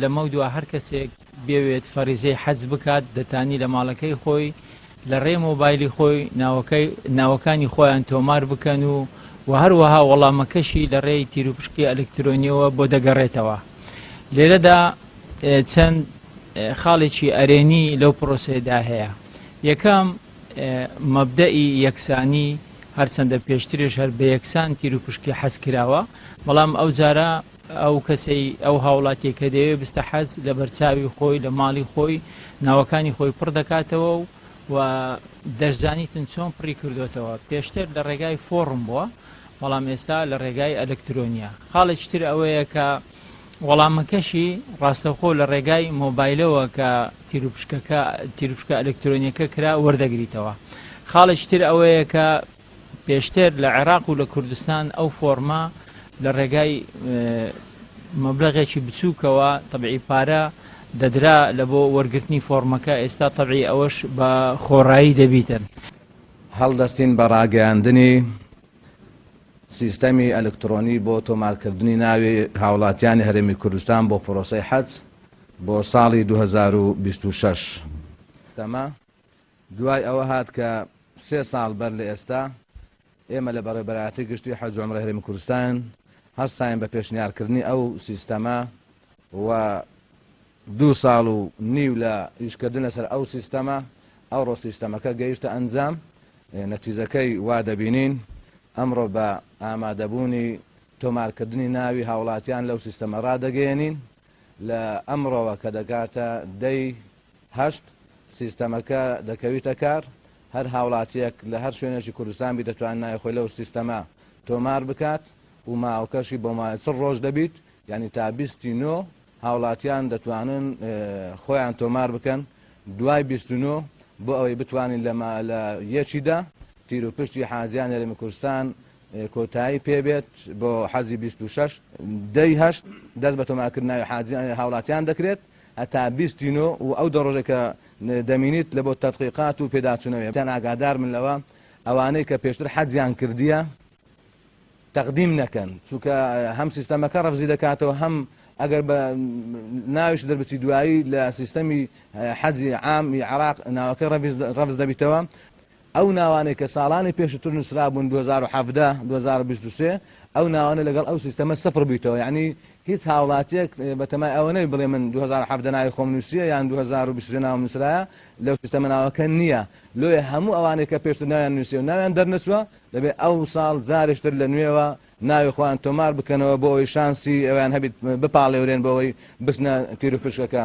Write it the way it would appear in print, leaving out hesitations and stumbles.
لە مەودووە هەر کەسێک بێوێت فەریزەی حەج بکات دەتانی لە ماڵەکەی خۆی لە ڕێ مۆبایلی خۆی ناوەکانی خۆیان تۆمار بکەن و هەروەها وەڵامەکەشی لە ڕێی تیرروپشکی ئەلکترۆنیەوە بۆ دەگەڕێتەوە. لێرەدا چەند خاڵێکی ئەرێنی لەو پرۆسەیەدا هەیە. یەکەم مەبدەئی یەکسانی هەرچەندە پێشترش هەر بە یەکسان تیرروپشکی حەز کراوە، بەڵام ئەو جارە ئەو کەسەی ئەو هاوڵاتێک کە دەوێت بستە حەز لە بەرچاوی خۆی لە ماڵی خۆی ناوەکانی خۆی پڕ دەکاتەوە و دەشزانیتن چۆن پڕی کردوێتەوە. پێشتر لە ڕێگای فۆڕم بووە، بەڵام ئێستا لە ڕێگای ئەلکترۆنیە. خاڵێکتر ئەوەیە کە وەڵامەکەشی ڕاستەوخۆ لە ڕێگای مۆبایلەوە کە تیرروپشکە ئەلکترۆنیەکە کرا وەردەگریتەوە. خاڵێکتر ئەوەیە کە پێشتر لە عێراق و لە کوردستان ئەو فۆرمە لە ڕێگای مەبلەغێکی بچووکەوە تەبعی پارە دەدرا لە بۆ وەرگرتنی فۆرمەکە، ئێستا تەبعی ئەوەش بە خۆڕایی دەبیتن. هەڵدەستین بە ڕاگەیاندنی سیستەمی ئەلکترۆنی بۆ تۆمارکردنی ناوی هاوڵاتیانی هەرێمی کوردستان بۆ پرۆسەی حەج بۆ ساڵی 2026. تەمە دوای ئەوە هات کە 3 ساڵ بەر لە ئێستا ئێمە لە بەڕێبەرایەتی گشتی حەج و عومرە هەرێمی کوردستان هەستاین بە پێشنیارکردنی ئەو سیستەمە و 2 ساڵ و نیو لە ئیشکردن لەسەر ئەو سیستەمە ئەوڕۆ سیستەمەکە گەیشتە ئەنجام. نەتیجەکەی وا دەبینین ئەمڕۆ بە ئامادەبوونی تۆمارکردنی ناوی هاوڵاتیان لەو سیستەمە ڕادەگەێنین. لە ئەمڕۆوە کە دەکاتە 10/8 سیستەمەکە دەکەویتە کار. هەر هاوڵاتیەک لە هەر شوێنێکی کوردستان بی دەتوانێت ناوی خۆی لەو سیستەمە تۆمار بکات و ماوەکەشی بۆ ماوەی 4 ڕۆژ دەبیت، یعنی تا 29 هاوڵاتیان دەتوانن خۆیان تۆمار بکەن. دوای 29 بۆ ئەوەی بتوانین لە یەکیدا تیرروپشتی حاجیان هەرێمی کوردستان کۆتایی پێبێت بۆ حەزی 26 10/8 دەست بە تۆمارکردن ناوی هاوڵاتیان دەکرێت هەتا 29 و ئەو دە ڕۆژێک کە دەمینیت لە بۆ تەدقیقات و پێداچوونەوەی تەن ئاگادار من لەوە ئەوانەی کە پێشتر حەجیان کردیە تەقدیم نەکەن، چونکە هەم سیستەمەکە ڕەفزی دەکاتەوە، هەم ئەگەر بە ناویش دەربچی دوایی لە سیستەمی حەجی عامی عێراق ناوەکەی ڕەفز دەبیتەوە. ئەو ناوانەی کە ساڵانی پێشتر نووسرا بوون 2017 2023 ئەو ناوانە لەگەڵ ئەو سیستەمە سەفر بیتەوە، یعنی هیچ هاوڵاتیەک بەتەمای ئەوەنەی بڵێ من 2017 ناوی خۆم نووسیە یان 2023 ناوم نووسرایە لەو سیستەمە ناوەکە نییە. لۆیە هەموو ئەوانەی کە پێشتر ناویان نووسیە و ناویان دەرنەچووە دەبێت ئەو ساڵ جارێشتر لە نوێوە ناوی خۆیان تۆمار بکەنەوە بۆ ئەوەی شانسی ئەویان هەبیت بپاڵێورێن بۆ ئەوەی بچنە تیرروپشکەکە.